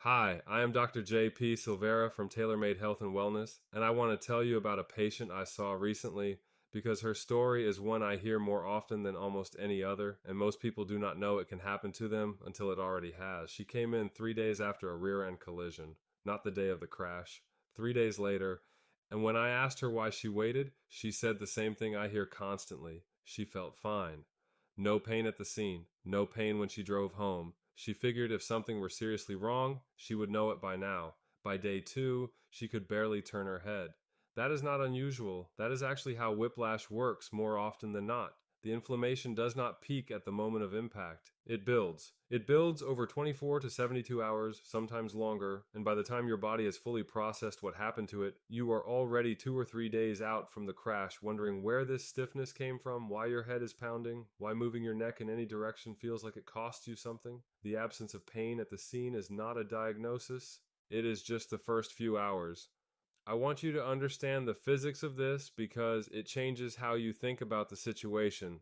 Hi, I am Dr. J.P. Silvera from TaylorMade Health and Wellness, and I want to tell you about a patient I saw recently because her story is one I hear more often than almost any other, and most people do not know it can happen to them until it already has. She came in 3 days after a rear end collision, not the day of the crash, 3 days later, and when I asked her why she waited, she said the same thing I hear constantly. She felt fine. No pain at the scene, no pain when she drove home. She figured if something were seriously wrong, she would know it by now. By day two, she could barely turn her head. That is not unusual. That is actually how whiplash works more often than not. The inflammation does not peak at the moment of impact. It builds. It builds over 24 to 72 hours, sometimes longer, and by the time your body has fully processed what happened to it, you are already 2 or 3 days out from the crash, wondering where this stiffness came from, why your head is pounding, why moving your neck in any direction feels like it costs you something. The absence of pain at the scene is not a diagnosis. It is just the first few hours. I want you to understand the physics of this because it changes how you think about the situation.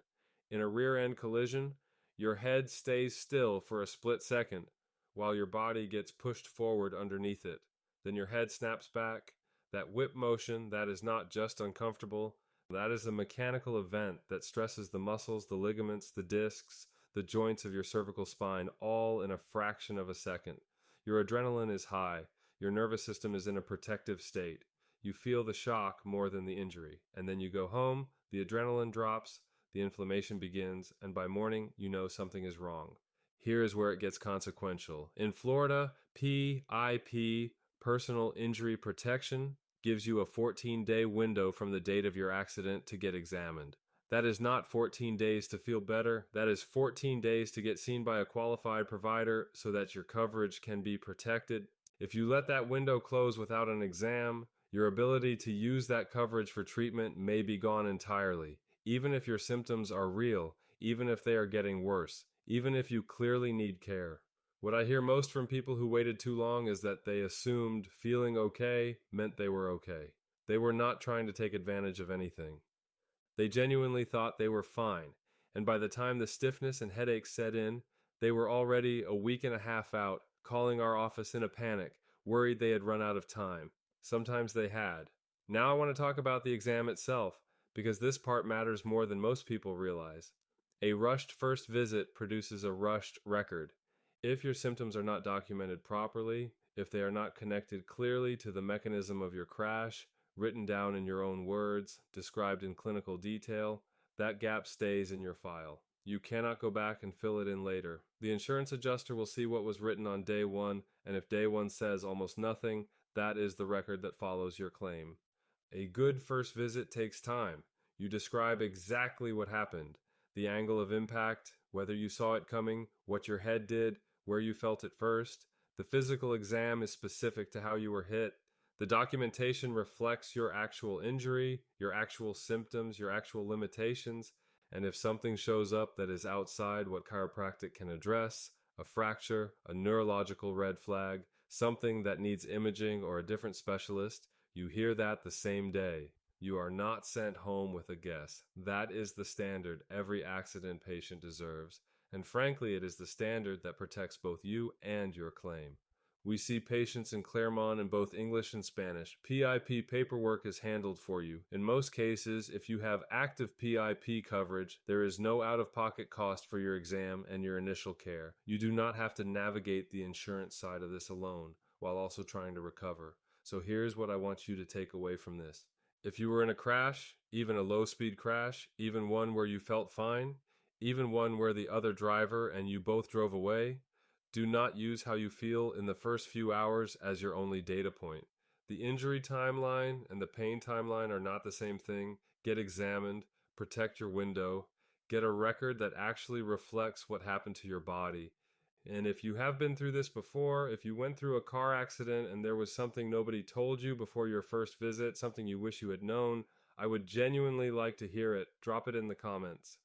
In a rear end collision, your head stays still for a split second while your body gets pushed forward underneath it. Then your head snaps back. That whip motion, that is not just uncomfortable. That is a mechanical event that stresses the muscles, the ligaments, the discs, the joints of your cervical spine, all in a fraction of a second. Your adrenaline is high. Your nervous system is in a protective state. You feel the shock more than the injury. And then you go home, the adrenaline drops, the inflammation begins, and by morning, you know something is wrong. Here is where it gets consequential. In Florida, PIP, Personal Injury Protection, gives you a 14-day window from the date of your accident to get examined. That is not 14 days to feel better. That is 14 days to get seen by a qualified provider so that your coverage can be protected. If you let that window close without an exam, your ability to use that coverage for treatment may be gone entirely, even if your symptoms are real, even if they are getting worse, even if you clearly need care. What I hear most from people who waited too long is that they assumed feeling okay meant they were okay. They were not trying to take advantage of anything. They genuinely thought they were fine, and by the time the stiffness and headaches set in, they were already a week and a half out, calling our office in a panic, worried they had run out of time. Sometimes they had. Now I want to talk about the exam itself, because this part matters more than most people realize. A rushed first visit produces a rushed record. If your symptoms are not documented properly, if they are not connected clearly to the mechanism of your crash, written down in your own words, described in clinical detail, that gap stays in your file. You cannot go back and fill it in later. The insurance adjuster will see what was written on day one, and if day one says almost nothing, that is the record that follows your claim. A good first visit takes time. You describe exactly what happened, the angle of impact, whether you saw it coming, what your head did, where you felt it first. The physical exam is specific to how you were hit. The documentation reflects your actual injury, your actual symptoms, your actual limitations, and if something shows up that is outside what chiropractic can address, a fracture, a neurological red flag, something that needs imaging or a different specialist, you hear that the same day. You are not sent home with a guess. That is the standard every accident patient deserves, and frankly, it is the standard that protects both you and your claim. We see patients in Clermont in both English and Spanish. PIP paperwork is handled for you. In most cases, if you have active PIP coverage, there is no out-of-pocket cost for your exam and your initial care. You do not have to navigate the insurance side of this alone, while also trying to recover. So here's what I want you to take away from this. If you were in a crash, even a low-speed crash, even one where you felt fine, even one where the other driver and you both drove away, do not use how you feel in the first few hours as your only data point. The injury timeline and the pain timeline are not the same thing. Get examined, protect your window, get a record that actually reflects what happened to your body. And if you have been through this before, if you went through a car accident and there was something nobody told you before your first visit, something you wish you had known, I would genuinely like to hear it. Drop it in the comments.